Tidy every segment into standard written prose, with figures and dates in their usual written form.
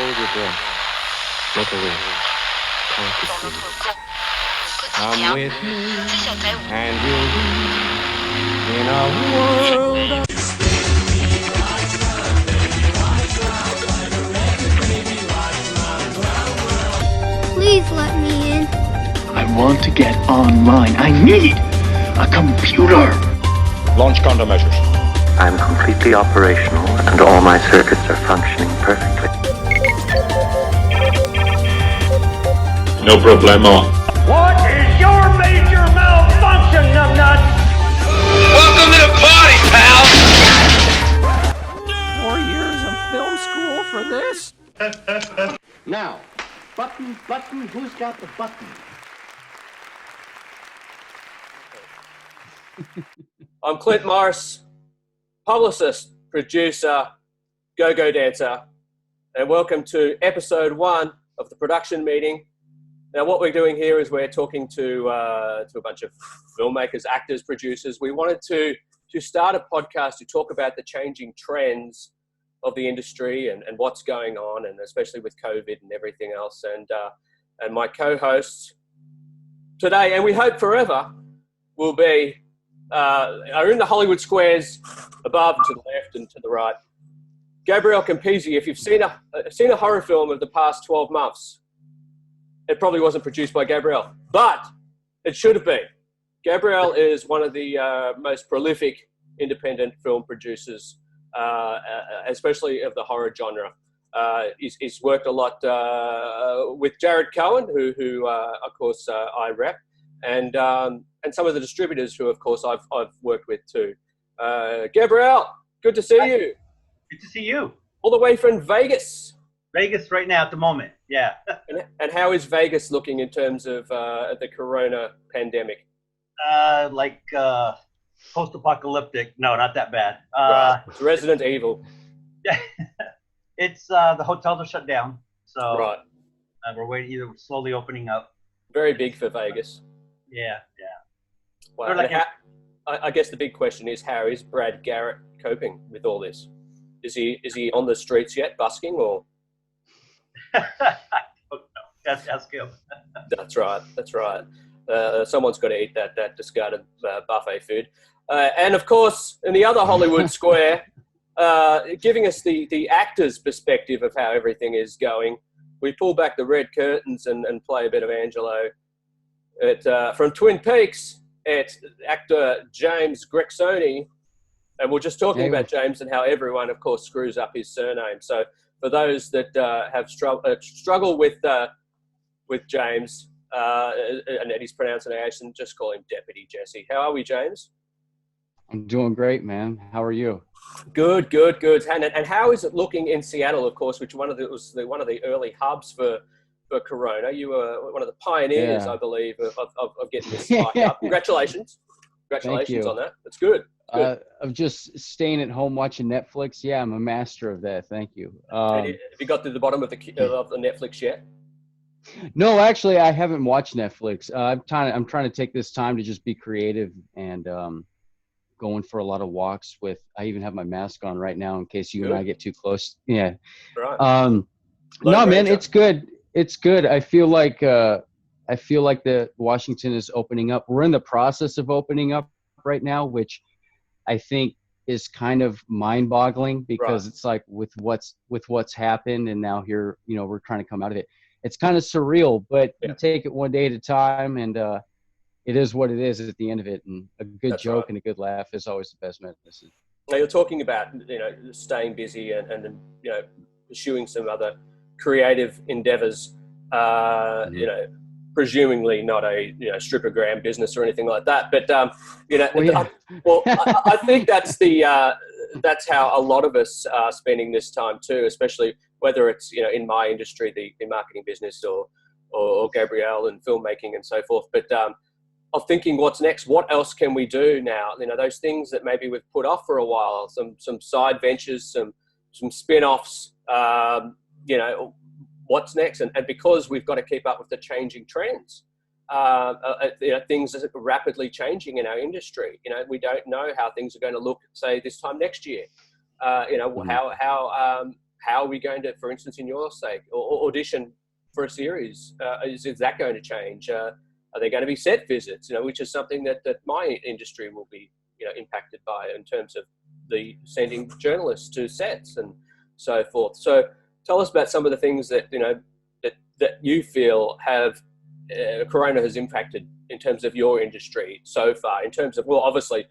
Hold your breath. Make a wish. Consciously. Come with me, and we'll be in a world of... Please let me in. I want to get online. I need a computer. Launch countermeasures. I'm completely operational and all my circuits are functioning perfectly. No problemo. What is your major malfunction, numbnuts? Welcome to the party, pal! 4 years of film school for this? Now, button, who's got the button? I'm Clint Morris, publicist, producer, go-go dancer, and welcome to episode 1 of the production meeting. Now, what we're doing here is we're talking to a bunch of filmmakers, actors, producers. We wanted to start a podcast to talk about the changing trends of the industry and what's going on, and especially with COVID and everything else. And my co-hosts today, and we hope forever, will be are in the Hollywood squares above and to the left and to the right. Gabriel Campisi, if you've seen a horror film of the past 12 months, it probably wasn't produced by Gabriel, but it should have been. Gabriel is one of the most prolific independent film producers, especially of the horror genre. He's worked a lot with Jared Cohen, who of course I rep, and some of the distributors who, of course, I've worked with too. Gabriel, good to see you. Good to see you. All the way from Vegas. Vegas right now at the moment, yeah. And how is Vegas looking in terms of the corona pandemic? Post-apocalyptic. No, not that bad. Right. It's Resident Evil. Yeah, it's the hotels are shut down, so right. We're waiting, either slowly opening up. Very big for Vegas. Yeah. Wow. I guess the big question is, how is Brad Garrett coping with all this? Is he on the streets yet, busking, or? I don't know. Ask him. That's right. Someone's got to eat that discarded buffet food. And of course, in the other Hollywood square, giving us the actor's perspective of how everything is going, we pull back the red curtains and play a bit of Angelo. From Twin Peaks, it's actor James Grixoni. And we're just talking about James and how everyone, of course, screws up his surname. So for those that have struggled with James and his pronunciation, just call him Deputy Jesse. How are we, James? I'm doing great, man. How are you? Good. And how is it looking in Seattle, of course, which was one of the early hubs for Corona? You were one of the pioneers, I believe, of getting this spike up. Congratulations on that. That's good. Of just staying at home watching Netflix. Yeah, I'm a master of that. Thank you. Have you got to the bottom of the Netflix yet? No, actually, I haven't watched Netflix. I'm trying to take this time to just be creative and going for a lot of walks with. I even have my mask on right now in case you and I get too close. Yeah. Right. No, man, it's good. It's good. I feel like the Washington is opening up. We're in the process of opening up right now, which I think is kind of mind-boggling because it's like with what's happened, and now here, we're trying to come out of it. It's kind of surreal, but you take it one day at a time, and it is what it is at the end of it. And a good joke and a good laugh is always the best medicine. Now you're talking about staying busy and pursuing some other creative endeavors. Presumably not a strippergram business or anything like that, but I think that's how a lot of us are spending this time too, especially whether it's in my industry, the marketing business, or Gabriel and filmmaking and so forth. But of thinking, what's next? What else can we do now? Those things that maybe we've put off for a while, some side ventures, some spin-offs. What's next? And because we've got to keep up with the changing trends, things are rapidly changing in our industry. We don't know how things are going to look, say, this time next year. How how are we going to, for instance, in your sake, or audition for a series? Is that going to change? Are there going to be set visits? Which is something that my industry will be, impacted by in terms of the sending journalists to sets and so forth. So tell us about some of the things that that you feel have Corona has impacted in terms of your industry so far. In terms of, well, obviously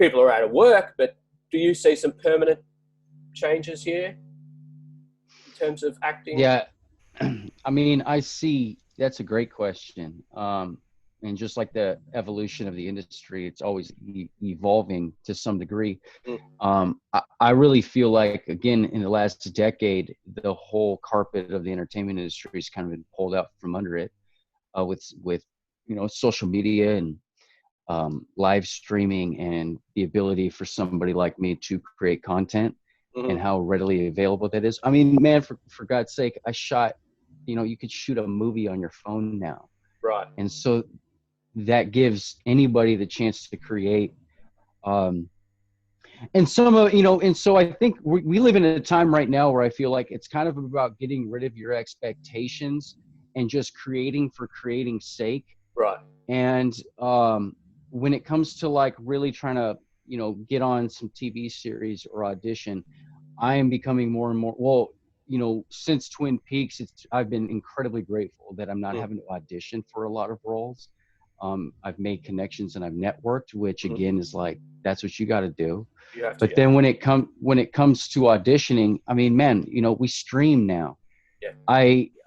people are out of work, but do you see some permanent changes here in terms of acting? Yeah, I mean, I see. That's a great question. And just like the evolution of the industry, it's always evolving to some degree. I really feel like, again, in the last decade, the whole carpet of the entertainment industry has kind of been pulled out from under it, with social media and live streaming and the ability for somebody like me to create content, and how readily available that is. I mean, man, for God's sake, I shot, you could shoot a movie on your phone now. Right. And so that gives anybody the chance to create. And some of, and so I think we live in a time right now where I feel like it's kind of about getting rid of your expectations and just creating for creating's sake. Right. And when it comes to like really trying to, get on some TV series or audition, I am becoming more and more, since Twin Peaks, I've been incredibly grateful that I'm not having to audition for a lot of roles. I've made connections and I've networked, which again is like, that's what you got to do. But then when it comes to auditioning, I mean, man, we stream now. Yeah.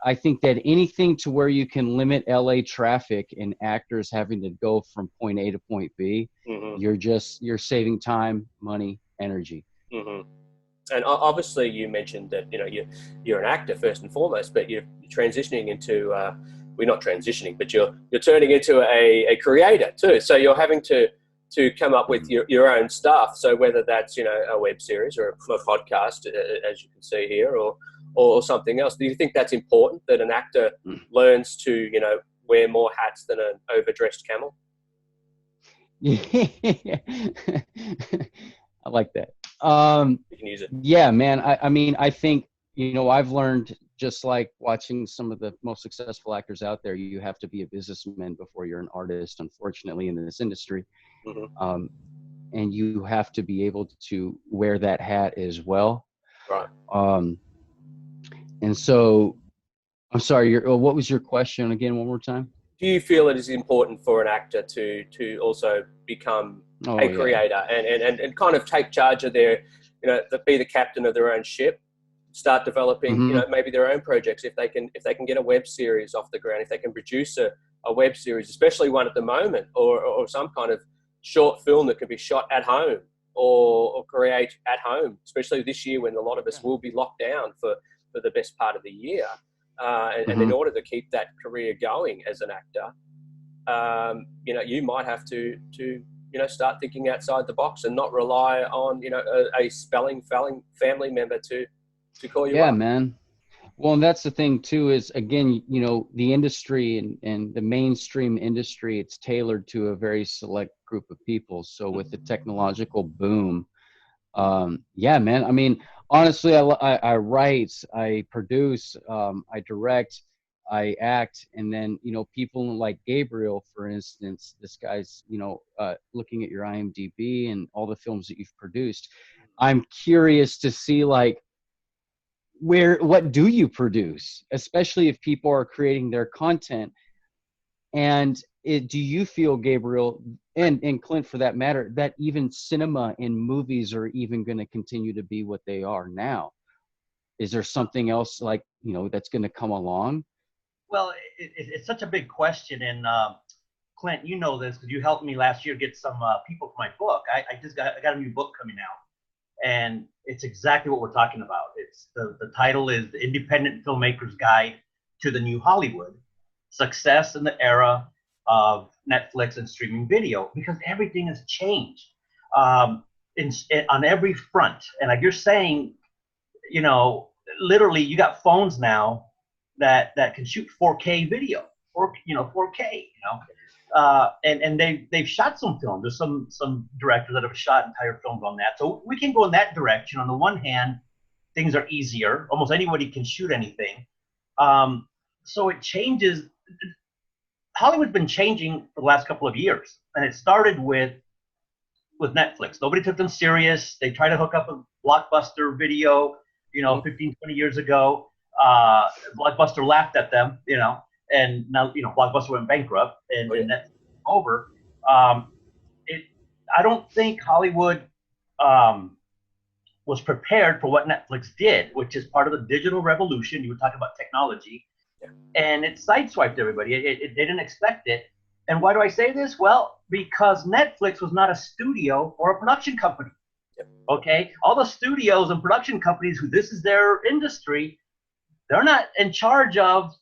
I think that anything to where you can limit LA traffic and actors having to go from point A to point B, you're saving time, money, energy. And obviously you mentioned that, you're an actor first and foremost, but you're transitioning into, we're not transitioning, but you're turning into a creator too. So you're having to come up with your own stuff. So whether that's, a web series or a podcast, as you can see here, or something else. Do you think that's important, that an actor learns to, wear more hats than an overdressed camel? I like that. You can use it. Yeah, man. I mean, I think, I've learned, just like watching some of the most successful actors out there, you have to be a businessman before you're an artist, unfortunately, in this industry. And you have to be able to wear that hat as well. Right. And so, I'm sorry, what was your question again, one more time? Do you feel it is important for an actor to also become a creator and kind of take charge of their, be the captain of their own ship, start developing, maybe their own projects if they can get a web series off the ground, if they can produce a web series, especially one at the moment, or some kind of short film that can be shot at home or create at home, especially this year when a lot of us will be locked down for the best part of the year. And in order to keep that career going as an actor, you might have to start thinking outside the box and not rely on, a spelling family member to call you up. Yeah, man. Well, and that's the thing too, is again, the industry and the mainstream industry, it's tailored to a very select group of people. So with the technological boom, yeah, man, I mean, honestly, I write, I produce, I direct, I act, and then, people like Gabriel, for instance, this guy's, looking at your IMDb and all the films that you've produced. I'm curious to see, like, what do you produce, especially if people are creating their content. And do you feel, Gabriel, and Clint for that matter, that even cinema and movies are even going to continue to be what they are now? Is there something else like, that's going to come along? Well, it's such a big question. And Clint, you know this because you helped me last year get some people for my book. I got a new book coming out. And it's exactly what we're talking about. It's the title is The Independent Filmmaker's Guide to the New Hollywood, Success in the Era of Netflix and Streaming Video, because everything has changed on every front. And like you're saying, literally you got phones now that can shoot 4K video, or 4K, and they've shot some film. There's some directors that have shot entire films on that. So we can go in that direction. On the one hand, things are easier. Almost anybody can shoot anything. So it changes. Hollywood's been changing for the last couple of years, and it started with Netflix. Nobody took them serious. They tried to hook up a Blockbuster video, 15, 20 years ago. Blockbuster laughed at them, and now, Blockbuster went bankrupt and Netflix over. I don't think Hollywood was prepared for what Netflix did, which is part of the digital revolution. You were talking about technology, and it sideswiped everybody. They didn't expect it. And why do I say this? Well, because Netflix was not a studio or a production company. Okay? All the studios and production companies who this is their industry, they're not in charge of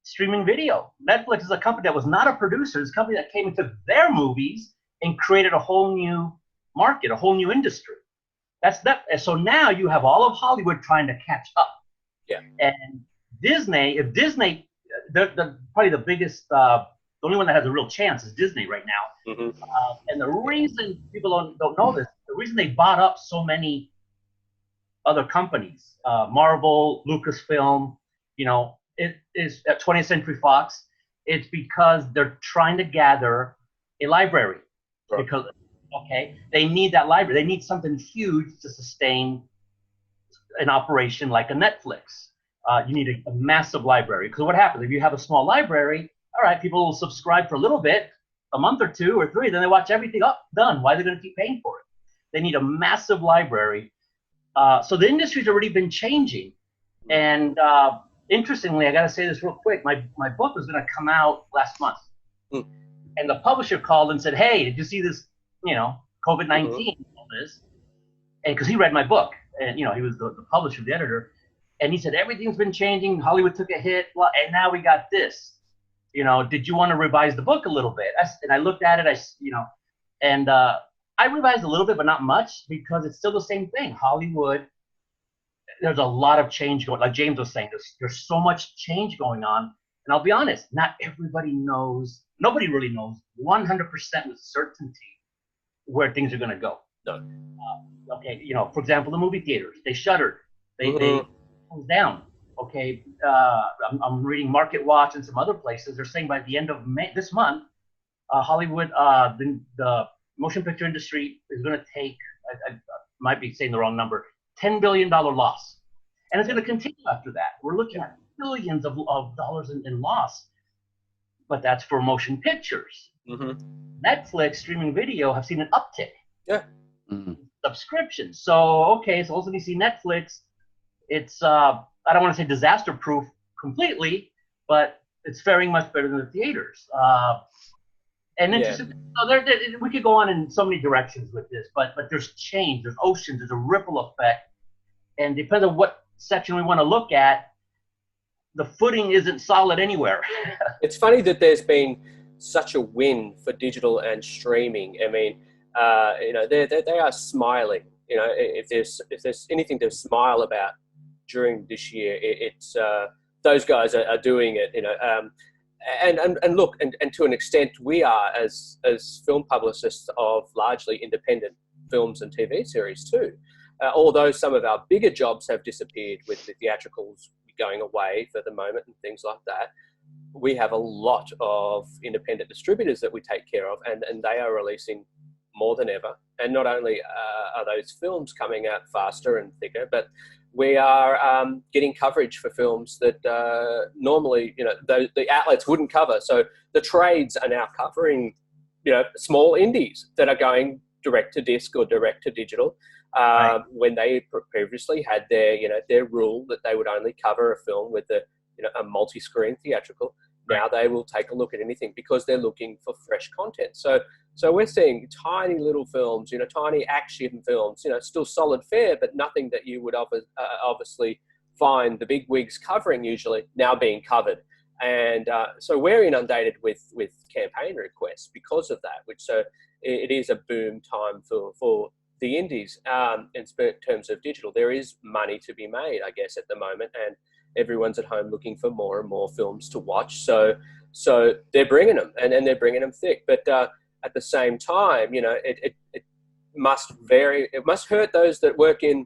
streaming video. Netflix is a company that was not a producer. It's a company that came and took their movies and created a whole new market, a whole new industry. So now you have all of Hollywood trying to catch up. Yeah. And Disney, they're probably the biggest, the only one that has a real chance is Disney right now. Mm-hmm. And the reason people don't know this, the reason they bought up so many other companies, Marvel, Lucasfilm, it is at 20th Century Fox, it's because they're trying to gather a library. Right. Because, they need that library. They need something huge to sustain an operation like a Netflix. You need a massive library. Because what happens if you have a small library? All right, people will subscribe for a little bit, a month or 2 or 3, then they watch everything up, done. Why are they going to keep paying for it? They need a massive library. So the industry's already been changing. And interestingly, I got to say this real quick. My book was going to come out last month. Mm. And the publisher called and said, hey, did you see this, COVID-19, all this? And because he read my book. And, he was the publisher, the editor. And he said, everything's been changing. Hollywood took a hit. And now we got this. Did you want to revise the book a little bit? And I looked at it, and I revised a little bit, but not much, because it's still the same thing. Hollywood, there's a lot of change going, like James was saying, there's so much change going on. And I'll be honest, not everybody knows, nobody really knows 100% with certainty where things are going to go. No. For example, the movie theaters, they shuttered, they closed down. Okay, I'm reading Market Watch and some other places. They're saying by the end of this month, Hollywood, the motion picture industry is going to take, I might be saying the wrong number, $10 billion loss. And it's going to continue after that. We're looking at billions of dollars in loss. But that's for motion pictures. Mm-hmm. Netflix, streaming video have seen an uptick. Yeah. Mm-hmm. Subscriptions. So, all of a sudden you see Netflix, it's... I don't want to say disaster-proof completely, but it's faring much better than the theaters. And interesting, we could go on in so many directions with this, but there's change, there's oceans, there's a ripple effect, and depending on what section we want to look at, the footing isn't solid anywhere. It's funny that there's been such a win for digital and streaming. I mean, they are smiling. If there's anything to smile about during this year, it's those guys are doing it, and look, and to an extent, we are as film publicists of largely independent films and TV series too. Although some of our bigger jobs have disappeared with the theatricals going away for the moment and things like that, we have a lot of independent distributors that we take care of, and they are releasing more than ever. And not only are those films coming out faster and thicker, but we are getting coverage for films that normally, the outlets wouldn't cover. So the trades are now covering, small indies that are going direct to disc or direct to digital, right. When they previously had their rule that they would only cover a film with a multi-screen theatrical. Now they will take a look at anything because they're looking for fresh content. So we're seeing tiny little films, tiny action films, still solid fare, but nothing that you would obviously find the big wigs covering usually now being covered. And so we're inundated with campaign requests because of that, so it is a boom time for the indies in terms of digital. There is money to be made, I guess, at the moment, and everyone's at home looking for more and more films to watch. So they're bringing them, and they're bringing them thick. But at the same time, it must vary. It must hurt those that work in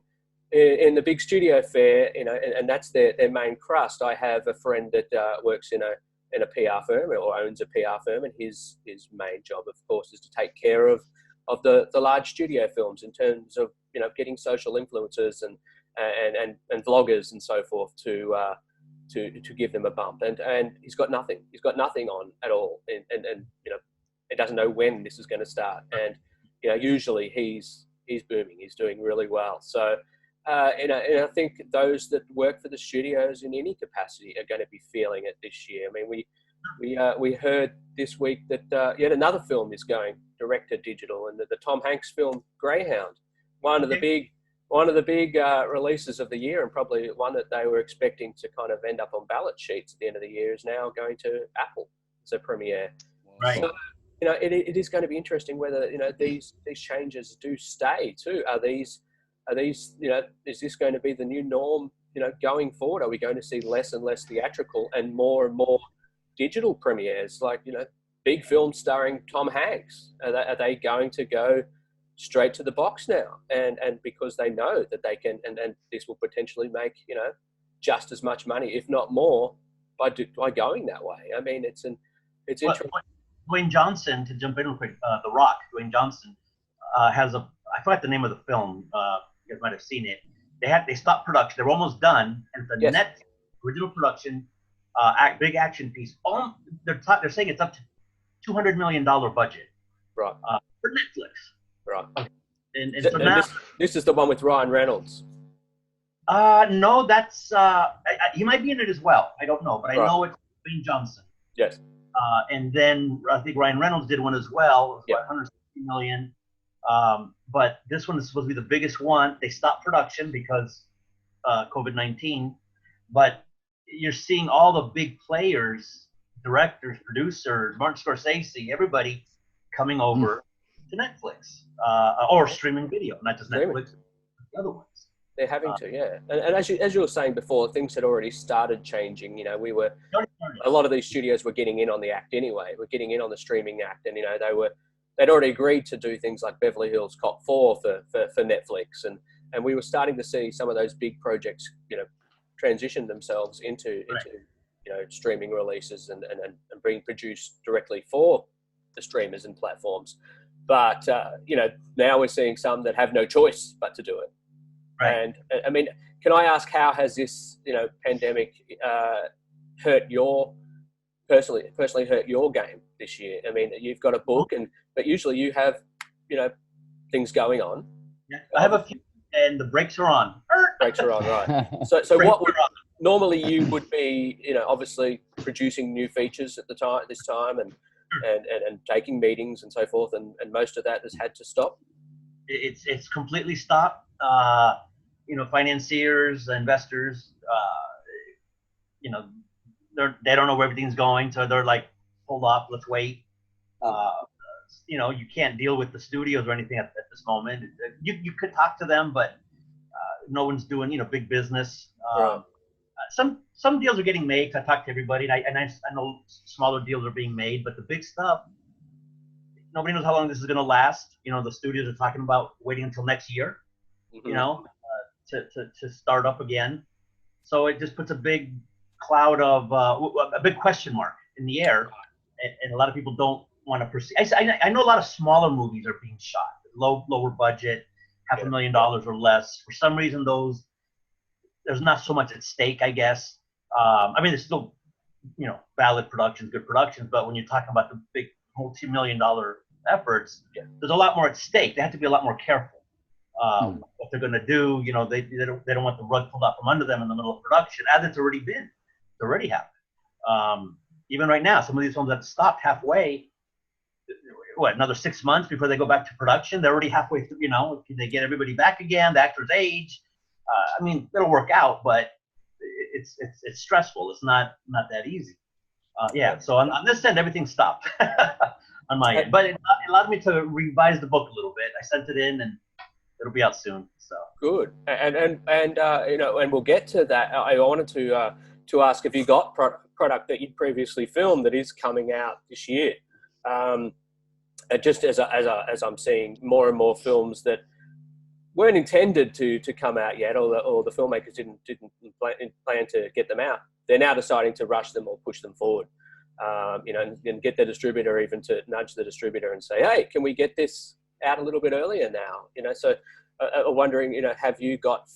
in the big studio fare, and that's their main crust. I have a friend that works in a PR firm or owns a PR firm, and his main job, of course, is to take care of the large studio films in terms of getting social influencers and vloggers and so forth to give them a bump, and he's got nothing. He's got nothing on at all, and he doesn't know when this is going to start. And usually he's booming. He's doing really well. So. And I think those that work for the studios in any capacity are going to be feeling it this year. I mean, we heard this week that yet another film is going direct to digital, and the Tom Hanks film Greyhound, one of the big releases of the year, and probably one that they were expecting to kind of end up on ballot sheets at the end of the year, is now going to Apple as a premiere. Right. So, it is going to be interesting whether these changes do stay too. Are these is this going to be the new norm, going forward? Are we going to see less and less theatrical and more digital premieres, like, big films starring Tom Hanks? Are they going to go straight to the box now? And because they know that they can, and this will potentially make, just as much money, if not more, by going that way. I mean, it's interesting. Dwayne Johnson, to jump in real quick, The Rock, Dwayne Johnson, has I forgot the name of the film. You guys might have seen it. They stopped production. They were almost done, and the net original production, big action piece. They're saying it's up to $200 million budget. Right. For Netflix. Right. And so now this is the one with Ryan Reynolds. No, that's he might be in it as well. I don't know, but I know it's Dwayne Johnson. Yes. And then I think Ryan Reynolds did one as well. It was about $160 million. But this one is supposed to be the biggest one. They stopped production because COVID-19. But you're seeing all the big players, directors, producers, Martin Scorsese, everybody coming over to Netflix or streaming video, not just Netflix, but the other ones. They're having to, yeah. And as you were saying before, things had already started changing. A lot of these studios were getting in on the act anyway. We're getting in on the streaming act, and they'd already agreed to do things like Beverly Hills Cop 4 for Netflix, and we were starting to see some of those big projects, transition themselves into streaming releases and being produced directly for the streamers and platforms. But now we're seeing some that have no choice but to do it. Right. And I mean, can I ask, how has this pandemic personally hurt your game this year? I mean, you've got a book, but usually you have things going on. Yeah, I have a few, and the brakes are on. Brakes are on, right? So what would normally you would be, obviously producing new features at this time, and taking meetings and so forth, and most of that has had to stop. It's completely stopped. Financiers, investors, they don't know where everything's going, so they're like, hold off, let's wait. You can't deal with the studios or anything at this moment. You could talk to them, but no one's doing big business. Right. Some deals are getting made. I talked to everybody, and I know smaller deals are being made, but the big stuff, nobody knows how long this is going to last. The studios are talking about waiting until next year, to start up again. So it just puts a big cloud of a big question mark in the air, and a lot of people don't want to proceed. I know a lot of smaller movies are being shot, lower budget, $500,000 or less. For some reason, there's not so much at stake, I guess. There's still valid productions, good productions, but when you're talking about the big multi-million-dollar efforts, there's a lot more at stake. They have to be a lot more careful what they're going to do. They don't want the rug pulled out from under them in the middle of production, as it's already happened. Even right now, some of these films have stopped halfway. Another 6 months before they go back to production? They're already halfway through. Can they get everybody back again? The actors age. It'll work out, but it's stressful. It's not that easy. So on this end, everything stopped on my end, but it allowed me to revise the book a little bit. I sent it in, and it'll be out soon. So good. And we'll get to that. I wanted to ask, have you got product that you'd previously filmed that is coming out this year? Just as I'm seeing more and more films that weren't intended to come out yet, or the filmmakers didn't plan to get them out. They're now deciding to rush them or push them forward, and get the distributor even to nudge the distributor and say, hey, can we get this out a little bit earlier now? So wondering, have you got,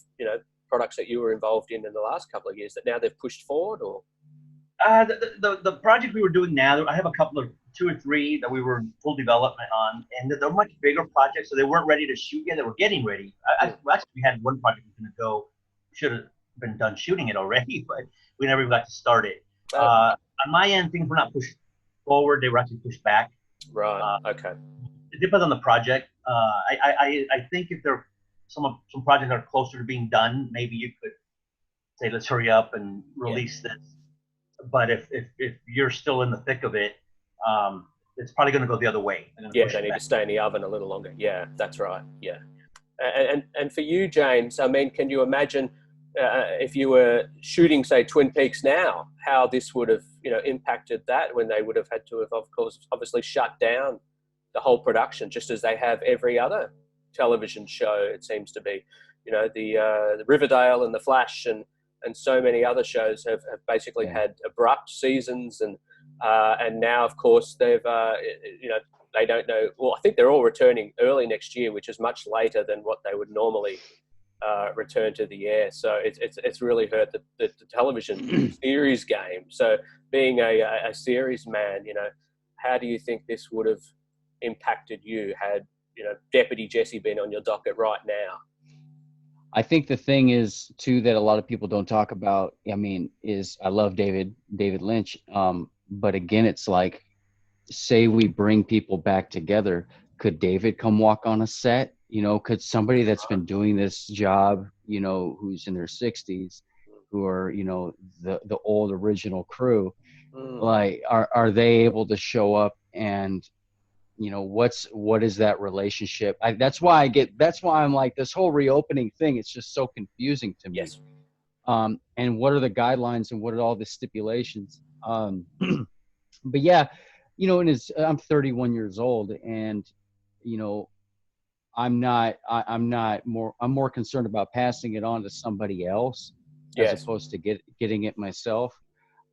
products that you were involved in the last couple of years that now they've pushed forward, or? The project we were doing now, I have a couple of 2 or 3 that we were in full development on, and they're much bigger projects, so they weren't ready to shoot yet. They were getting ready. Actually, we had one project that was going to go, should have been done shooting it already, but we never even got to start it. On my end, things were not pushed forward; they were actually pushed back. Right. Okay. It depends on the project. I think if there some projects are closer to being done, maybe you could say, let's hurry up and release this. But if you're still in the thick of it, it's probably going to go the other way. Yeah, they need to stay in the oven a little longer. Yeah, that's right. Yeah. And for you, James, I mean, can you imagine if you were shooting, say, Twin Peaks now, how this would have, impacted that, when they would have had to have, of course, obviously shut down the whole production, just as they have every other television show, it seems to be. The Riverdale and The Flash and so many other shows have basically had abrupt seasons, and now, of course, they've they don't know. Well, I think they're all returning early next year, which is much later than what they would normally return to the air. So it's really hurt the television series game. So being a series man, how do you think this would have impacted you had Deputy Jesse been on your docket right now? I think the thing is too that a lot of people don't talk about, is I love David Lynch. But again, it's like, say we bring people back together. Could David come walk on a set? Could somebody that's been doing this job, who's in their 60s, who are, the old original crew, like, are they able to show up and, what is that relationship? That's why I'm like, this whole reopening thing, it's just so confusing to me. Yes. And what are the guidelines and what are all the stipulations? But yeah, I'm 31 years old, and, I'm more concerned about passing it on to somebody else as opposed to getting it myself.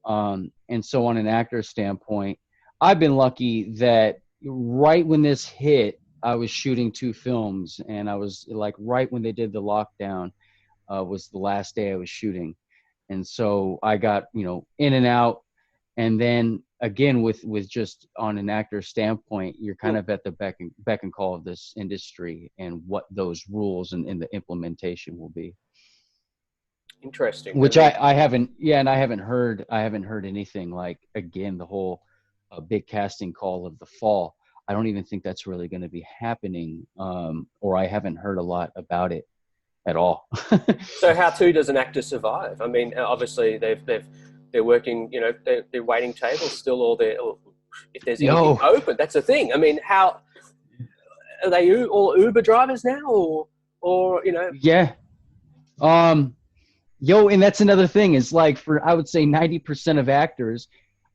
And so on an actor standpoint, I've been lucky that right when this hit, I was shooting 2 films, and I was like, right when they did the lockdown, was the last day I was shooting. And so I got, in and out. And then again, with just on an actor standpoint, you're kind of at the beck and call of this industry and what those rules and the implementation will be. Interesting. Which I haven't heard anything like, again, the whole big casting call of the fall. I don't even think that's really going to be happening, or I haven't heard a lot about it at all. So how too does an actor survive? I mean, obviously they're working, they're waiting tables still, or if there's anything open, that's the thing. I mean, how are they all Uber drivers now, or Yeah. And that's another thing is, like, I would say 90% of actors,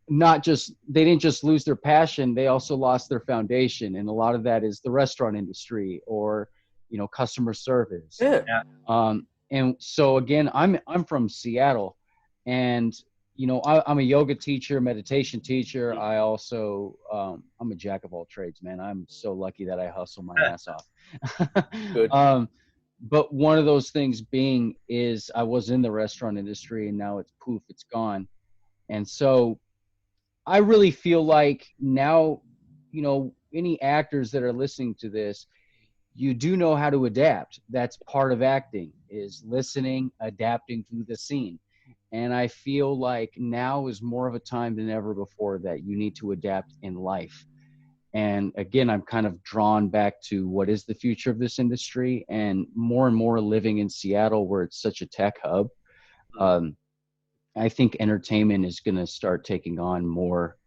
they didn't just lose their passion, they also lost their foundation. And a lot of that is the restaurant industry or, customer service. Yeah. And so again, I'm from Seattle, and, I'm a yoga teacher, meditation teacher. I also, I'm a jack of all trades, man. I'm so lucky that I hustle my ass off. Good. But one of those things being is I was in the restaurant industry, and now it's gone. And so I really feel like now, any actors that are listening to this, you do know how to adapt. That's part of acting, is listening, adapting to the scene. And I feel like now is more of a time than ever before that you need to adapt in life. And again, I'm kind of drawn back to what is the future of this industry, and more living in Seattle, where it's such a tech hub. I think entertainment is going to start taking on more,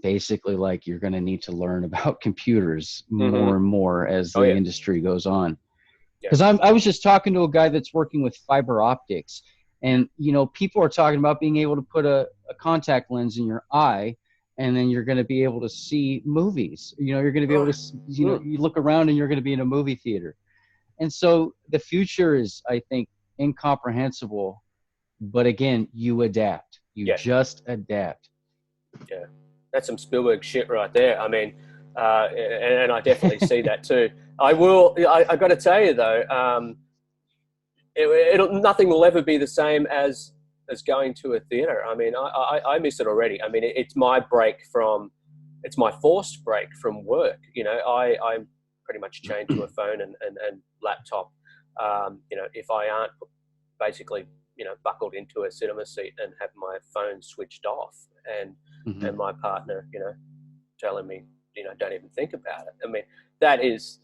basically, like, you're going to need to learn about computers more and more as the industry goes on. Because I was just talking to a guy that's working with fiber optics, and, people are talking about being able to put a contact lens in your eye and then you're going to be able to see movies. You're going to be able to, you look around and you're going to be in a movie theater. And so the future is, I think, incomprehensible. But again, you adapt. You just adapt. Yeah. That's some Spielberg shit right there. I mean, and I definitely see that too. I got to tell you though, nothing will ever be the same as going to a theater. I mean, I miss it already. I mean, it's my forced break from work. I'm pretty much chained to a phone and laptop. If I aren't basically, buckled into a cinema seat and have my phone switched off and my partner, telling me, don't even think about it. I mean, that is,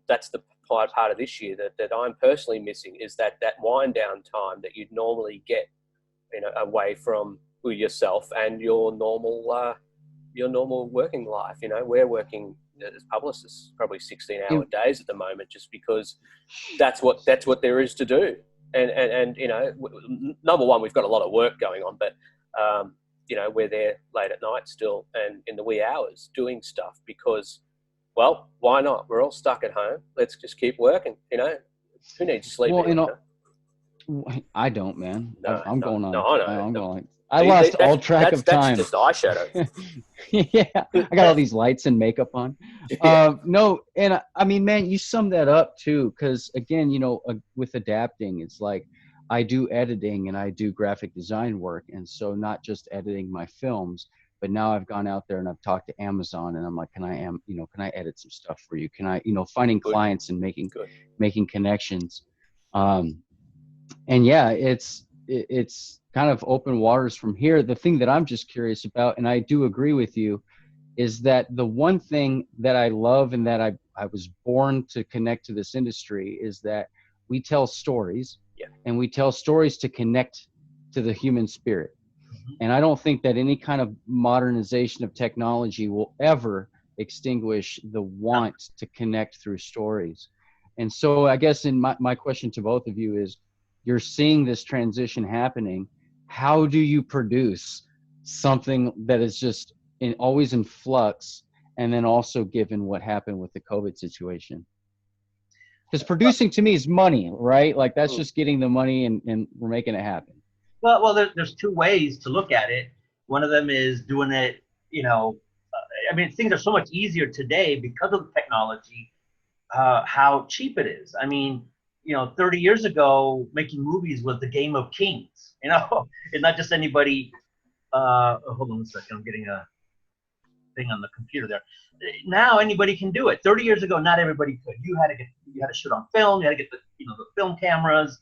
that's the part of this year that I'm personally missing, is that wind down time that you'd normally get, away from yourself and your normal working life. We're working as publicists probably 16-hour days at the moment, just because that's what there is to do. And number one, we've got a lot of work going on, but we're there late at night still and in the wee hours doing stuff because, well, why not? We're all stuck at home. Let's just keep working. Who needs to sleep? Well, I don't, man. I'm going on. No, I know. I'm going. I lost all track of time. That's just eyeshadow. Yeah, I got all these lights and makeup on. No, and I mean, man, you summed that up too, because again, with adapting, it's like I do editing and I do graphic design work, and so not just editing my films, but now I've gone out there and I've talked to Amazon, and I'm like, can I edit some stuff for you? Can I, finding clients and making connections, and yeah, it's kind of open waters from here. The thing that I'm just curious about, and I do agree with you, is that the one thing that I love and that I was born to connect to this industry is that we tell stories, and we tell stories to connect to the human spirit. And I don't think that any kind of modernization of technology will ever extinguish the want to connect through stories. And so I guess in my question to both of you is, you're seeing this transition happening. How do you produce something that is just always in flux, and then also given what happened with the COVID situation? Because producing to me is money, right? Like that's just getting the money and we're making it happen. Well, there's two ways to look at it. One of them is doing it, I mean, things are so much easier today because of the technology, how cheap it is. I mean, 30 years ago, making movies was the game of kings. It's not just anybody. Hold on a second, I'm getting a thing on the computer there. Now anybody can do it. 30 years ago, not everybody could. You had to shoot on film. You had to get the film cameras.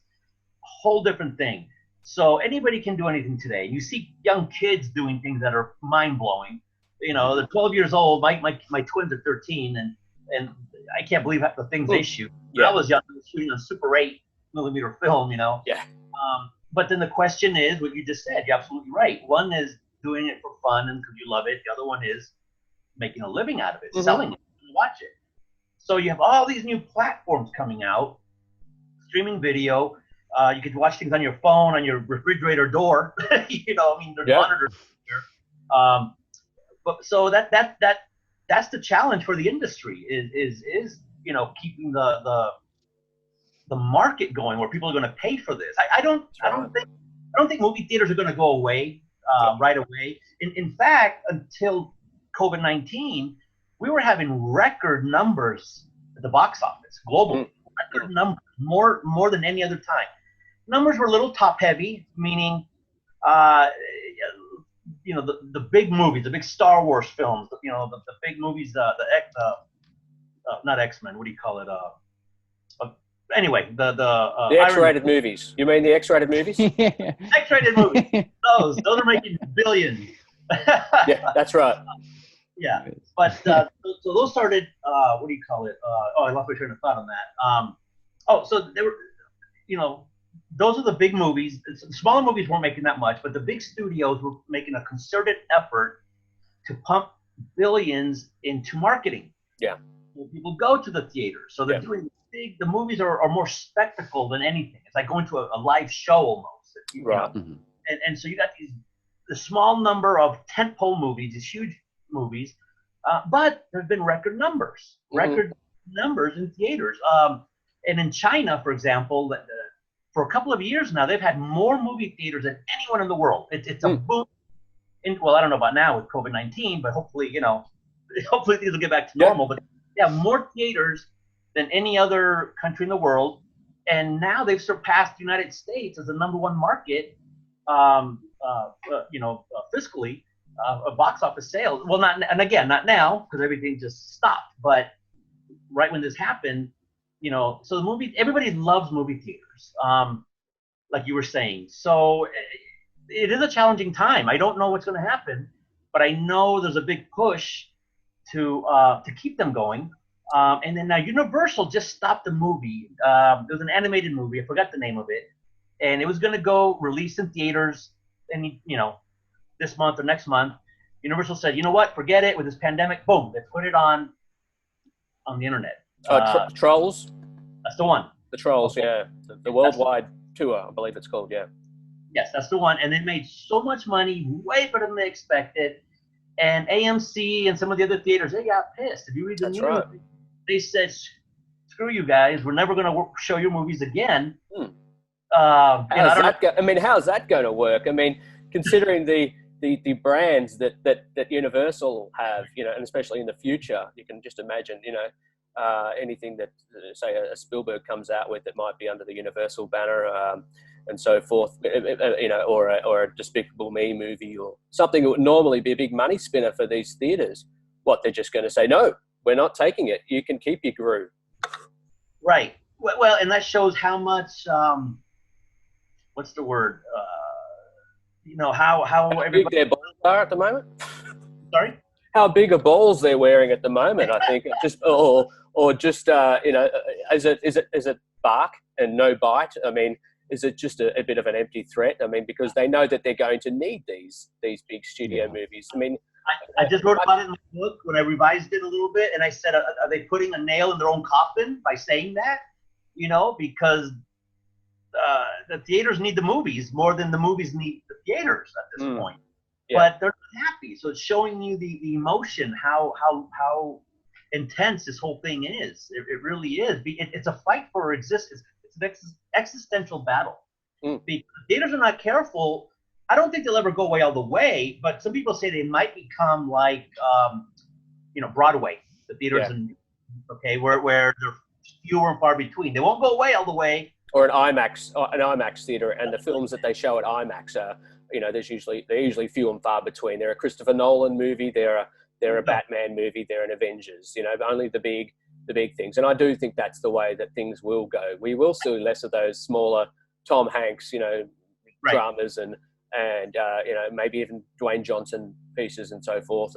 Whole different thing. So anybody can do anything today. You see young kids doing things that are mind blowing. They're 12 years old. My twins are 13, and I can't believe the things they shoot. When I was young, I was shooting on Super 8mm film, Yeah. But then the question is what you just said. You're absolutely right. One is doing it for fun and because you love it. The other one is making a living out of it, selling it, watch it. So you have all these new platforms coming out, streaming video. You could watch things on your phone, on your refrigerator door. There's monitors here. But so that's the challenge for the industry is keeping the market going where people are going to pay for this. I don't think movie theaters are going to go away right away. In fact, until COVID-19, we were having record numbers at the box office globally. Record numbers, more than any other time. Numbers were a little top heavy, meaning the big movies, the big Star Wars films, the big movies, not X-Men, what do you call it? Anyway, the X-rated movies. You mean the X-rated movies? X-rated movies. Those are making billions. Yeah, that's right. Yeah, but so those started. What do you call it? I lost my train of thought on that. So they were, those are the big movies. The smaller movies weren't making that much, but the big studios were making a concerted effort to pump billions into marketing. Yeah. People go to the theater, so they're doing the movies are more spectacle than anything. It's like going to a live show almost. Right. And so you got these the small number of tentpole movies, these huge movies, but there's been record numbers in theaters. And in China, for example, for a couple of years now, they've had more movie theaters than anyone in the world. It's a boom. Well, I don't know about now with COVID-19, but hopefully, hopefully things will get back to normal. But yeah, more theaters than any other country in the world. And now they've surpassed the United States as the number one market, fiscally, box office sales. Well, not now, because everything just stopped. But right when this happened, so everybody loves movie theaters, like you were saying. So it is a challenging time. I don't know what's going to happen, but I know there's a big push to keep them going. And then now Universal just stopped the movie. There was an animated movie. I forgot the name of it. And it was going to go release in theaters this month or next month. Universal said, you know what? Forget it. With this pandemic, boom, they put it on the internet. Trolls? That's the one. The Trolls, yeah. The worldwide tour, I believe it's called, yeah. Yes, that's the one. And they made so much money, way better than they expected. And AMC and some of the other theaters, they got pissed. If you read the news, right. They said, screw you guys. We're never going to show your movies again. How's that going to work? I mean, considering the brands that Universal have, and especially in the future, you can just imagine, anything that, say, a Spielberg comes out with that might be under the Universal banner, and so forth, or a Despicable Me movie or something that would normally be a big money spinner for these theaters. What, they're just going to say, no, we're not taking it. You can keep your groove. Right. Well, and that shows how much, what's the word? How big their balls are at the moment. Sorry? How big are balls they're wearing at the moment? I think just is it bark and no bite? I mean, is it just a bit of an empty threat? I mean, because they know that they're going to need these big studio movies. I mean, I just wrote about it in my book when I revised it a little bit, and I said, are they putting a nail in their own coffin by saying that? Because the theaters need the movies more than the movies need the theaters at this point. Yeah. But they're not happy. So it's showing you the emotion, how intense this whole thing is. It really is. It's a fight for existence. It's an existential battle. Because theaters are not careful. I don't think they'll ever go away all the way, but some people say they might become like, Broadway, the theaters, where they're fewer and far between. They won't go away all the way. Or an IMAX theater, and the films that they show at IMAX are, they're usually few and far between. They're a Christopher Nolan movie, they're a Batman movie, they're an Avengers. Only the big things. And I do think that's the way that things will go. We will see less of those smaller Tom Hanks, dramas and maybe even Dwayne Johnson pieces and so forth,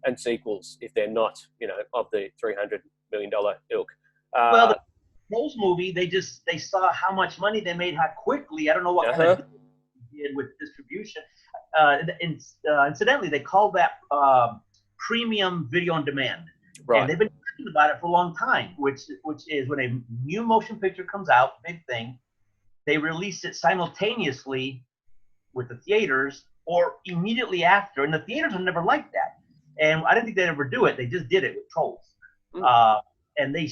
and sequels if they're not, of the $300 million ilk. Well, the Trolls movie, they saw how much money they made, how quickly. I don't know what kind of did with distribution. Incidentally, they call that premium video on demand. Right. And they've been talking about it for a long time, which is when a new motion picture comes out, big thing, they release it simultaneously with the theaters or immediately after. And the theaters have never liked that. And I didn't think they'd ever do it. They just did it with Trolls. And they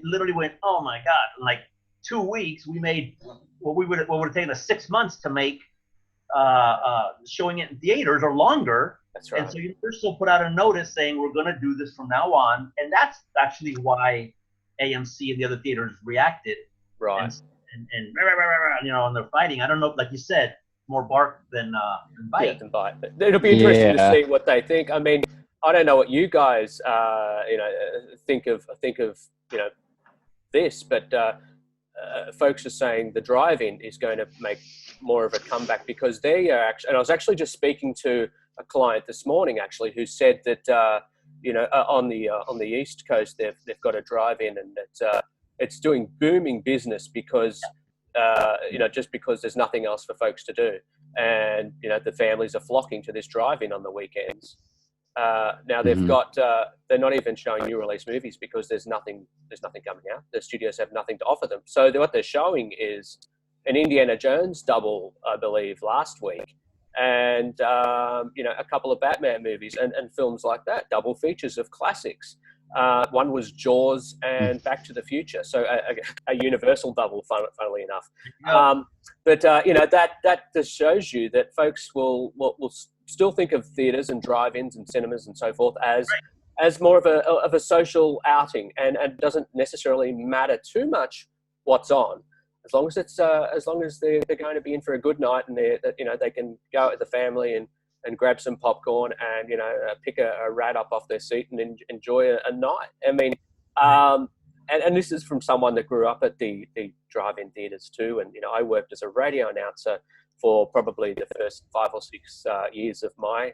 literally went, oh my God, in like 2 weeks, we made what would have taken us 6 months to make, showing it in theaters or longer. That's right. And so Universal put out a notice saying, we're going to do this from now on. And that's actually why AMC and the other theaters reacted. Right. And they're fighting. I don't know, like you said, more bark than bite. Yeah, than bite. But it'll be interesting to see what they think. I mean, I don't know what you guys, think of this, but folks are saying the drive-in is going to make more of a comeback because they are actually. And I was actually just speaking to a client this morning, actually, who said that on the East Coast they've got a drive-in and that it's doing booming business because just because there's nothing else for folks to do, and the families are flocking to this drive-in on the weekends. Now they've got they're not even showing new release movies because there's nothing coming out. The studios have nothing to offer them. So what they're showing is an Indiana Jones double, I believe, last week, and a couple of Batman movies and films like that, double features of classics. One was Jaws and Back to the Future, so a universal double, funnily enough. But that just shows you that folks will still think of theaters and drive-ins and cinemas and so forth as more of a social outing, and it doesn't necessarily matter too much what's on, as long as they're going to be in for a good night, and they can go out with the family and grab some popcorn and pick a rat up off their seat and enjoy a night. I mean, and this is from someone that grew up at the drive-in theaters too, and I worked as a radio announcer for probably the first 5 or 6 years of my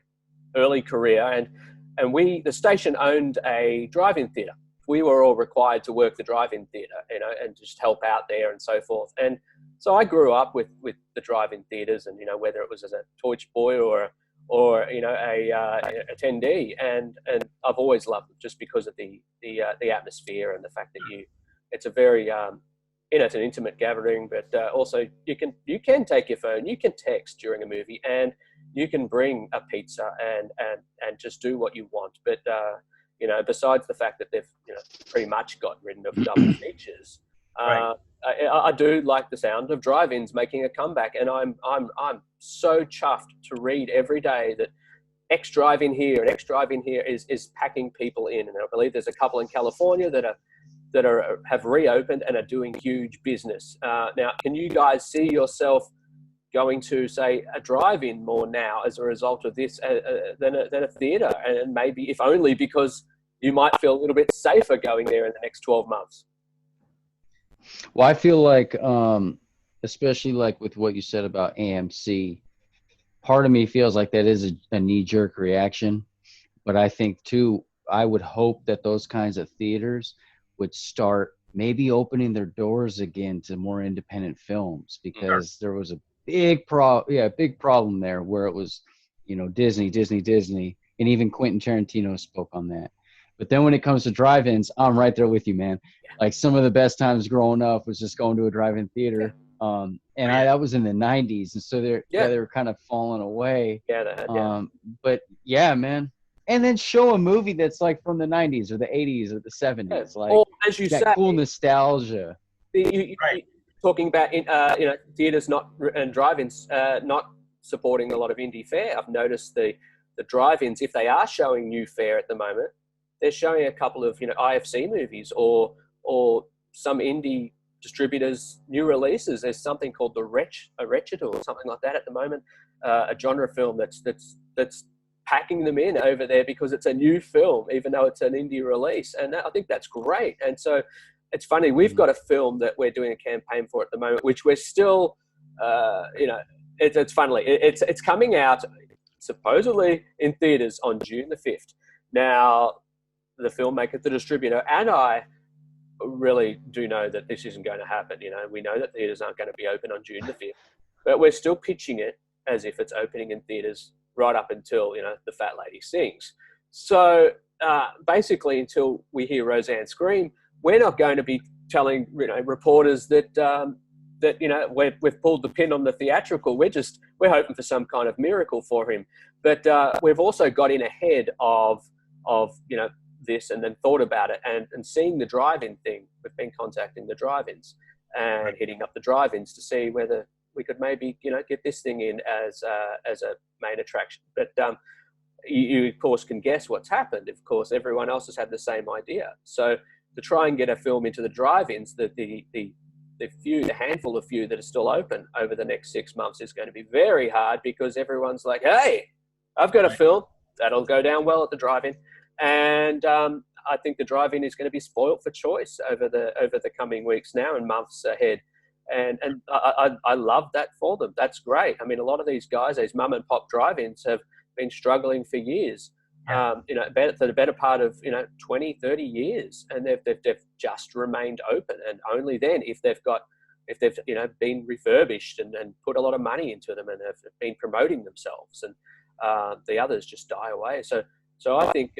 early career, and the station owned a drive-in theater. We were all required to work the drive-in theater, and just help out there and so forth. And so I grew up with the drive-in theaters, and whether it was as a torch boy or a attendee, and I've always loved it just because of the atmosphere and the fact that it's a very it's an intimate gathering, but also you can take your phone, you can text during a movie, and you can bring a pizza and just do what you want. But besides the fact that they've pretty much gotten rid of double features, I do like the sound of drive-ins making a comeback, and I'm so chuffed to read every day that X drive-in here and X drive-in here is packing people in, and I believe there's a couple in California that have reopened and are doing huge business. Now, can you guys see yourself going to, say, a drive-in more now as a result of this than a theater, and maybe if only because you might feel a little bit safer going there in the next 12 months? Well, I feel like, especially like with what you said about AMC, part of me feels like that is a knee-jerk reaction. But I think, too, I would hope that those kinds of theaters would start maybe opening their doors again to more independent films, because there was a big problem there where it was, Disney, and even Quentin Tarantino spoke on that. But then when it comes to drive-ins, I'm right there with you, man. Like, some of the best times growing up was just going to a drive-in theater. That was in the 90s. And so they were kind of falling away. But yeah, man. And then show a movie that's like from the 90s or the 80s or the 70s. Like, or, as you said, cool nostalgia. Talking about theaters and drive-ins not supporting a lot of indie fare. I've noticed the drive-ins, if they are showing new fare at the moment, they're showing a couple of IFC movies or some indie distributors' new releases. There's something called The Wretched or something like that at the moment, a genre film that's packing them in over there because it's a new film, even though it's an indie release. And I think that's great. And so it's funny, we've got a film that we're doing a campaign for at the moment, which we're still, it's funny. It's coming out supposedly in theaters on June the 5th. Now, the filmmaker, the distributor, and I really do know that this isn't going to happen. We know that theaters aren't going to be open on June the 5th, but we're still pitching it as if it's opening in theaters right up until, the fat lady sings. So basically, until we hear Roseanne scream, we're not going to be telling, reporters that we've pulled the pin on the theatrical. We're hoping for some kind of miracle for him. But we've also got in ahead of this, and then thought about it, and seeing the drive-in thing. We've been contacting the drive-ins and hitting up the drive-ins to see whether we could maybe get this thing in as a main attraction. But you of course can guess what's happened. Of course, everyone else has had the same idea. So to try and get a film into the drive-ins, the handful of few that are still open over the next 6 months is going to be very hard, because everyone's like, hey, I've got a film that'll go down well at the drive-in. And I think the drive-in is going to be spoilt for choice over the coming weeks now and months ahead. And I love that for them. That's great. I mean, a lot of these guys, these mum and pop drive-ins, have been struggling for years, for the better part of 20, 30 years, and they've just remained open. And only then, if they've been refurbished and put a lot of money into them and have been promoting themselves, and the others just die away. So I think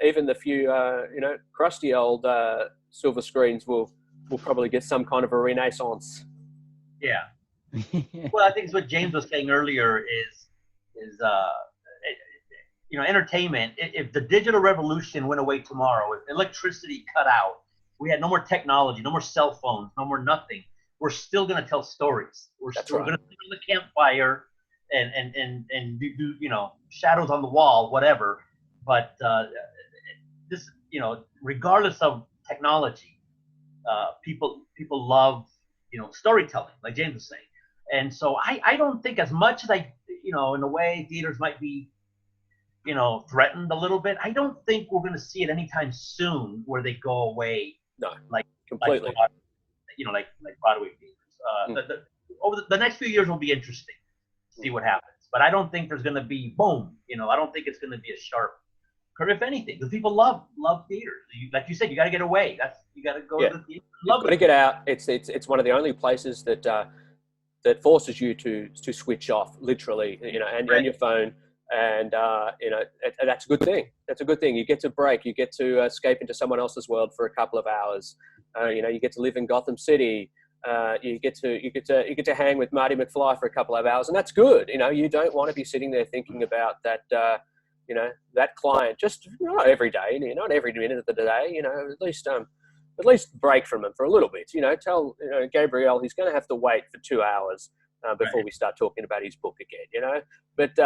even the few crusty old silver screens will probably get some kind of a renaissance. Yeah. Well, I think it's what James was saying earlier is, entertainment. If the digital revolution went away tomorrow, if electricity cut out, we had no more technology, no more cell phones, no more nothing, we're still going to tell stories. We're still going to sit on the campfire and do shadows on the wall, whatever. But this, regardless of technology, people love storytelling, like James was saying. And so I don't think, as much as in a way theaters might be threatened a little bit, I don't think we're going to see it anytime soon where they go away. No, like completely. Like Broadway theaters. Over the next few years will be interesting to see what happens. But I don't think there's going to be boom. I don't think it's going to be a sharp curve. If anything, because people love theaters. Like you said, you got to get away. You got to go to the theater. You've got to get out. It's one of the only places that forces you to switch off, literally, and your phone. And that's a good thing. That's a good thing. You get to break. You get to escape into someone else's world for a couple of hours. You get to live in Gotham City. You get to hang with Marty McFly for a couple of hours, and that's good. You don't want to be sitting there thinking about that. That client, just not every day. Not every minute of the day. At least break from him for a little bit. Tell Gabriel he's going to have to wait for 2 hours before we start talking about his book again. But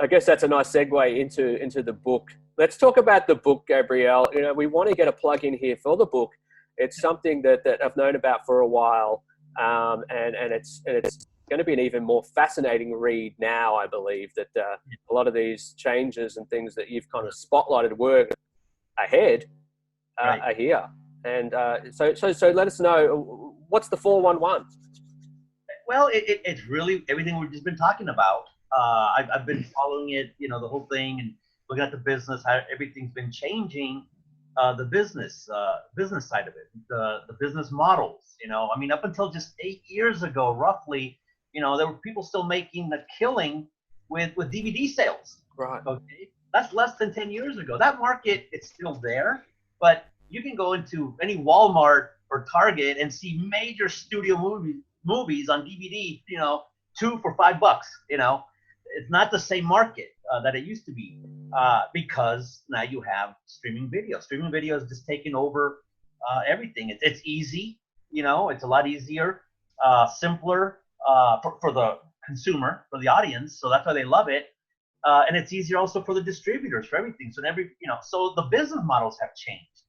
I guess that's a nice segue into the book. Let's talk about the book, Gabriel. We want to get a plug in here for the book. It's something that I've known about for a while, and it's going to be an even more fascinating read now. I believe that a lot of these changes and things that you've kind of spotlighted were ahead are here. And so let us know, what's the 411? Well, it's really everything we've just been talking about. I've been following it, the whole thing, and looking at the business, how everything's been changing, the business side of it, the business models. Up until just 8 years ago, roughly, there were people still making the killing with DVD sales. Right. Okay. That's less than 10 years ago. That market is still there, but you can go into any Walmart or Target and see major studio movies on DVD, 2 for $5. It's not the same market that it used to be, because now you have streaming video. Streaming video has just taken over everything. It's easy, it's a lot easier, simpler for the consumer, for the audience. So that's why they love it. And it's easier also for the distributors, for everything. So so the business models have changed.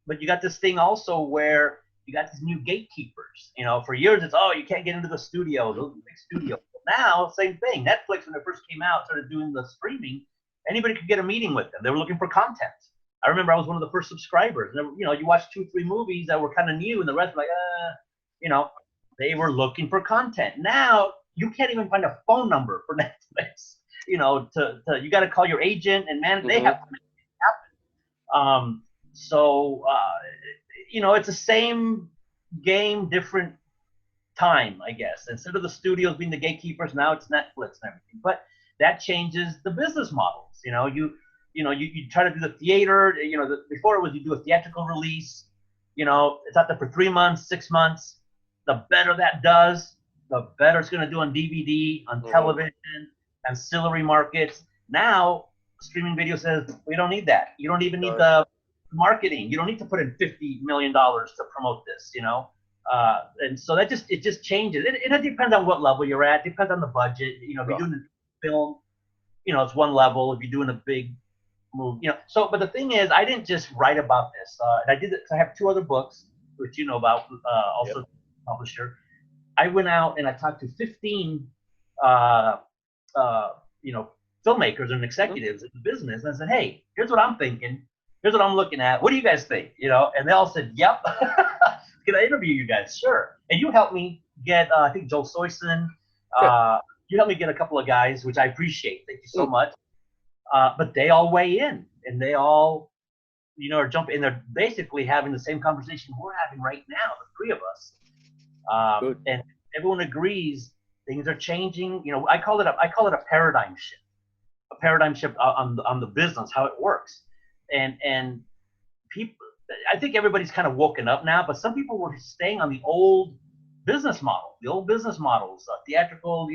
But you got this thing also where you got these new gatekeepers. For years it's, you can't get into the studio, those big studios. Now, same thing. Netflix, when it first came out, started doing the streaming. Anybody could get a meeting with them. They were looking for content. I remember I was one of the first subscribers. And you watch 2-3 movies that were kind of new, and the rest were like, they were looking for content. Now you can't even find a phone number for Netflix. You got to call your agent, and they have to make it happen. It's the same game, different time, I guess. Instead of the studios being the gatekeepers, now it's Netflix and everything. But that changes the business models. You try to do the theater. Before it was you do a theatrical release. It's out there for 3 months, 6 months. The better that does, the better it's going to do on DVD, on television, ancillary markets. Now, streaming video says we don't need that. You don't even need the marketing. You don't need to put in $50 million to promote this. And so it just changes. It depends on what level you're at. It depends on the budget. If you're doing a film, it's one level. If you're doing a big move, but the thing is, I didn't just write about this. And I did it. I have 2 other books, which you know about, also publisher. I went out and I talked to 15, filmmakers and executives in the business. And I said, hey, here's what I'm thinking. Here's what I'm looking at. What do you guys think? And they all said, yep. Can I interview you guys? Sure. And you helped me get, I think, Joel Soyson. You helped me get a couple of guys, which I appreciate. Thank you so much. But they all weigh in, and they all, are jumping in. They're basically having the same conversation we're having right now, the 3 of us. And everyone agrees things are changing. I call it a paradigm shift. A paradigm shift on the business, how it works. And people, I think everybody's kind of woken up now, but some people were staying on the old business model, the old business models, theatrical,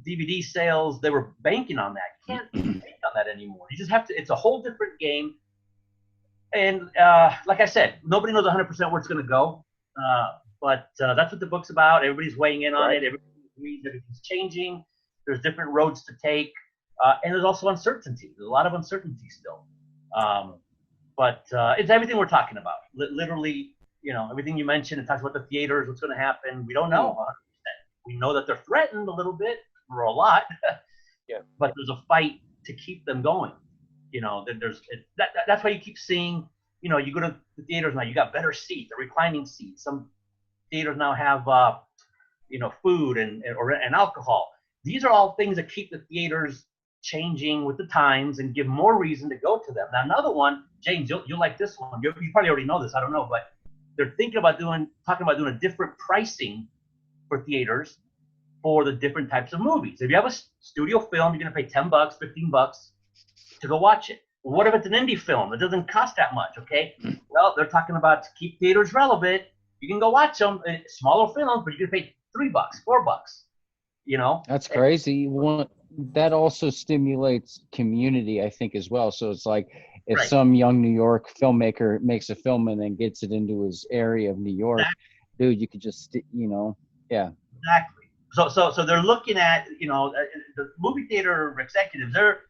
DVD sales. They were banking on that. You can't bank on that anymore. You just have to. It's a whole different game. And like I said, nobody knows 100% where it's going to go. But that's what the book's about. Everybody's weighing in on it. Everything's changing. There's different roads to take. And there's also uncertainty. There's a lot of uncertainty still. But it's everything we're talking about. Literally, everything you mentioned. It talks about the theaters, what's going to happen. We don't know 100%. We know that they're threatened a little bit, or a lot. But there's a fight to keep them going. That's why you keep seeing, you go to the theaters now, you got better seats, the reclining seats. Some theaters now have, food and alcohol. These are all things that keep the theaters changing with the times and give more reason to go to them. Now, another one, James, you'll like this one. You probably already know this. I don't know, but they're talking about doing a different pricing for theaters for the different types of movies. If you have a studio film, you're going to pay $10, $15 to go watch it. Well, what if it's an indie film? It doesn't cost that much, okay? Well, they're talking about to keep theaters relevant. You can go watch them, smaller films, but you're going to pay $3, $4, That's crazy. That also stimulates community, I think, as well. So it's like if some young New York filmmaker makes a film and then gets it into his area of New York, dude, you could just, Exactly. So they're looking at, the movie theater executives, they're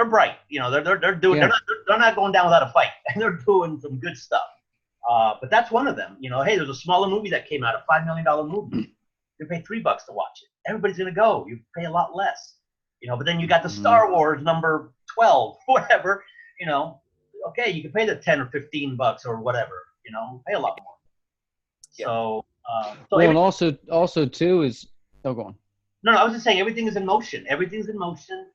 bright. They're doing. They're not going down without a fight, and they're doing some good stuff. But that's one of them. Hey, there's a smaller movie that came out, a $5 million movie. You pay $3 to watch it. Everybody's gonna go. You pay a lot less. But then you got the Star Wars number 12, whatever. Okay, you can pay the $10 or $15 or whatever. Pay a lot more. So. And also too is go on. No, I was just saying everything is in motion. Everything's in motion.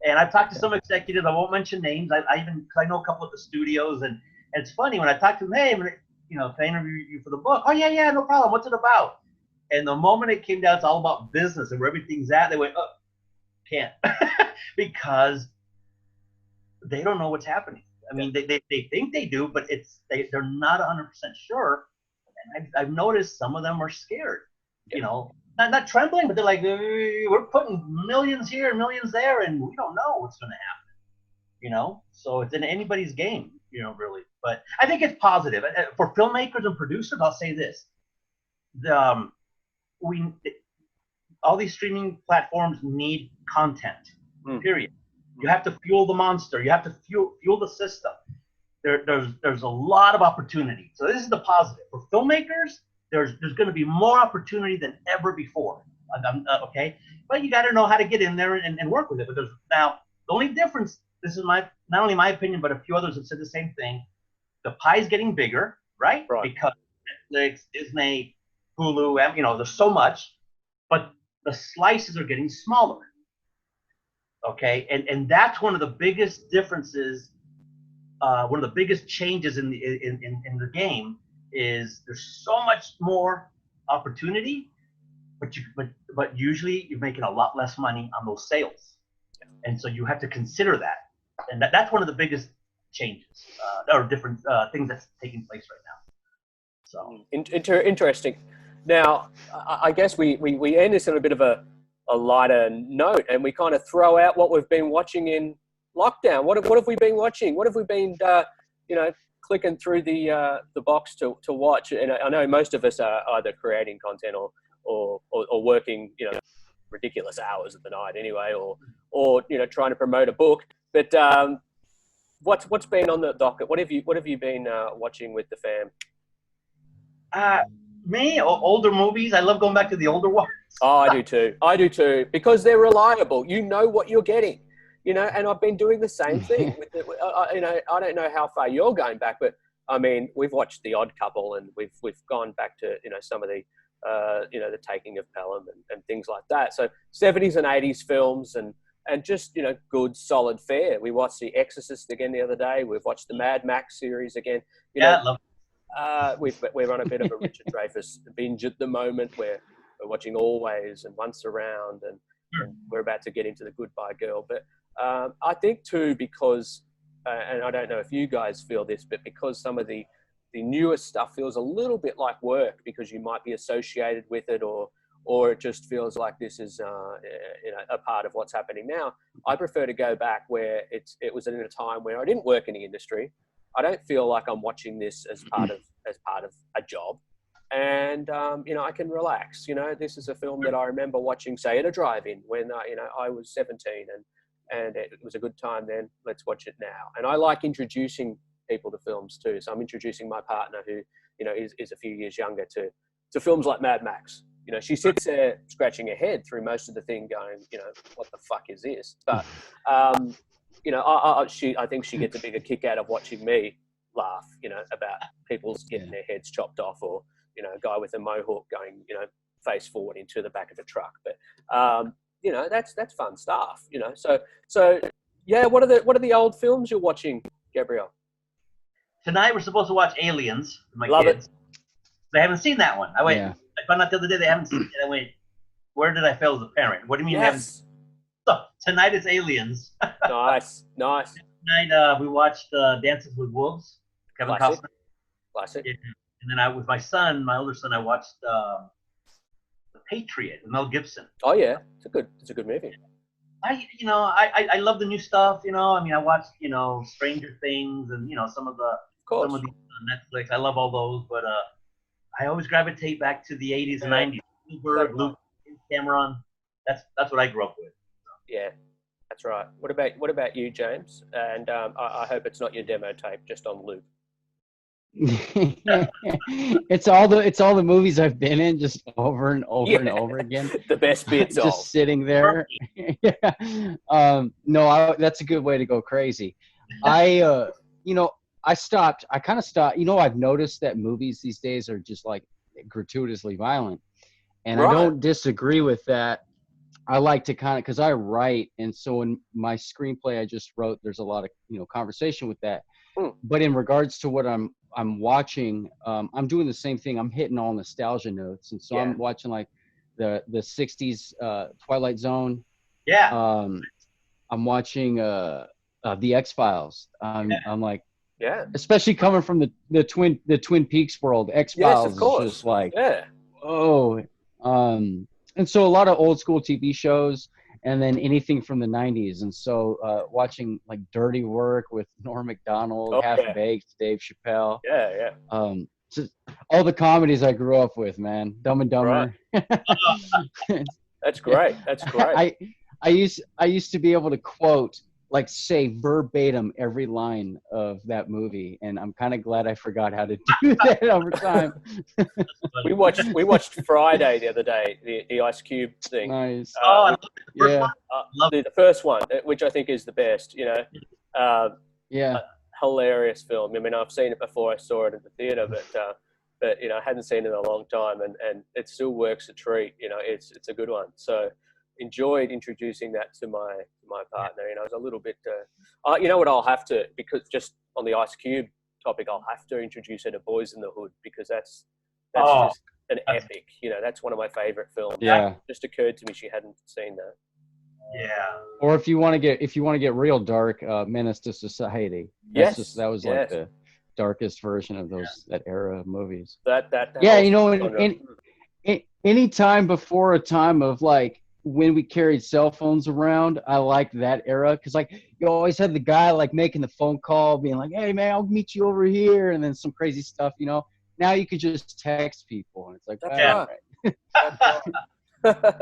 And I've talked to some executives. I won't mention names. I know a couple of the studios, and it's funny when I talk to them. Hey, can I interview you for the book? Oh yeah, no problem. What's it about? And the moment it came down, it's all about business and where everything's at. They went, oh, can't, because they don't know what's happening. I mean, they think they do, but they're not 100% sure. And I've noticed some of them are scared. Not trembling, but they're like, we're putting millions here, millions there, and we don't know what's going to happen. So it's in anybody's game, really. But I think it's positive for filmmakers and producers. I'll say this: all these streaming platforms need content. Period. You have to fuel the monster. You have to fuel the system. There's a lot of opportunity. So this is the positive for filmmakers. There's going to be more opportunity than ever before. Okay, but you got to know how to get in there and work with it. But now the only difference. This is not only my opinion, but a few others have said the same thing. The pie's getting bigger, right? Because Netflix, Disney, Hulu, there's so much, but the slices are getting smaller. Okay, and that's one of the biggest differences. One of the biggest changes in the game is there's so much more opportunity, but usually you're making a lot less money on those sales, and so you have to consider that, and that's one of the biggest changes or different things that's taking place right now. So interesting. Now, I guess we end this on a bit of a lighter note, and we kind of throw out what we've been watching in lockdown. What have we been watching? What have we been clicking through the box to watch? And I know most of us are either creating content or working ridiculous hours of the night anyway, or trying to promote a book. But what's been on the docket? What have you been watching with the fam? Me, older movies. I love going back to the older ones. Oh, I do too, because they're reliable. You know what you're getting. And I've been doing the same thing with it. I don't know how far you're going back, but I mean, we've watched The Odd Couple, and we've gone back to some of the The Taking of Pelham and things like that. So 70s and 80s films and just good solid fare. We watched The Exorcist again the other day. We've watched the Mad Max series again. I love it. We're on a bit of a Richard Dreyfuss binge at the moment, where we're watching Always and Once Around, and we're about to get into The Goodbye Girl. But I think too, because, and I don't know if you guys feel this, but because some of the newer stuff feels a little bit like work, because you might be associated with it, or or it just feels like this is a part of what's happening now. I prefer to go back where it was in a time where I didn't work in the industry. I don't feel like I'm watching this as part of a job, and I can relax. This is a film that I remember watching, say, at a drive-in when I was 17, and it was a good time then. Let's watch it now. And I like introducing people to films too. So I'm introducing my partner, who is a few years younger, to films like Mad Max. She sits there scratching her head through most of the thing, going, what the fuck is this? But I think she gets a bigger kick out of watching me laugh, about people's getting their heads chopped off, or a guy with a mohawk going, face forward into the back of a truck. But that's fun stuff. So yeah. What are the old films you're watching, Gabriel? Tonight we're supposed to watch Aliens with my Love kids. it. They haven't seen that one. I found out the other day they haven't seen it. I went, where did I fail as a parent? What do you mean you haven't seen it? So tonight is Aliens. Nice. Tonight we watched Dances with Wolves, Kevin Costner. Classic. Yeah. And then with my son, my older son, I watched The Patriot with Mel Gibson. Oh yeah, it's a good movie. I love the new stuff. I watched Stranger Things and some of these on Netflix. I love all those, but I always gravitate back to the 80s and 90s. Spielberg, Luke, Cameron. That's what I grew up with. Yeah, that's right. What about you, James? And I hope it's not your demo tape, just on loop. It's all the movies I've been in, just over and over and over again. The best bits, just sitting there. Yeah. No, that's a good way to go crazy. I kind of stopped. I've noticed that movies these days are just like gratuitously violent, and right. I don't disagree with that. I like to because I write, and so in my screenplay I just wrote, there's a lot of conversation with that. But in regards to what I'm watching, I'm doing the same thing. I'm hitting all nostalgia notes, and so I'm watching like the 60s Twilight Zone. Yeah. I'm watching the X-Files. I'm like, especially coming from the Twin Peaks world. X-Files is just like, and so a lot of old school TV shows, and then anything from the 90s. And so watching like Dirty Work with Norm Macdonald, Half Baked, Dave Chappelle. Yeah. Just all the comedies I grew up with, man. Dumb and Dumber. Right. That's great. I used to be able to quote, like, say verbatim every line of that movie, and I'm kind of glad I forgot how to do that over time. we watched Friday the other day, the Ice Cube thing. Nice. I love the first one, which I think is the best. Hilarious film. I mean, I've seen it before. I saw it at the theater, but I hadn't seen it in a long time, and it still works a treat. It's a good one. So enjoyed introducing that to my partner. I was a little bit what I'll have to, because just on the Ice Cube topic, I'll have to introduce her to Boys in the Hood, because that's just an epic. That's one of my favorite films. Yeah. It just occurred to me she hadn't seen that. Yeah. Or if you want to get real dark, Menace to Society. That was like the darkest version of that era of movies. Any time before a time of like when we carried cell phones around, I liked that era, because like you always had the guy like making the phone call, being like, "Hey man, I'll meet you over here," and then some crazy stuff. Now you could just text people, and it's like,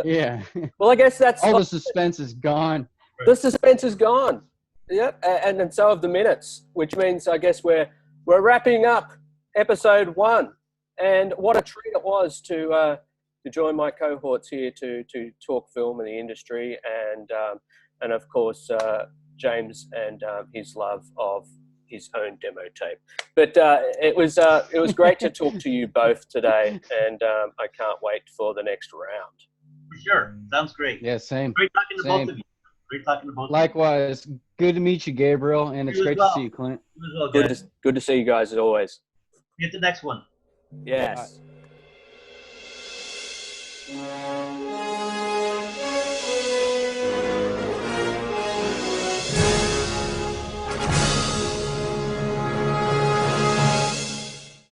yeah. Well, I guess that's all the suspense is gone. The suspense is gone. Yep, and so have the minutes, which means I guess we're wrapping up episode 1, and what a treat it was to join my cohorts here to talk film and the industry, and of course James and his love of his own demo tape. But it was great to talk to you both today, and I can't wait for the next round. For sure, sounds great. Yeah, same. Great talking to both of you. Great talking to both. Likewise, good to meet you, Gabriel, and it's great to see you, Clint. Good to see you guys as always. Get the next one. Yes. Bye.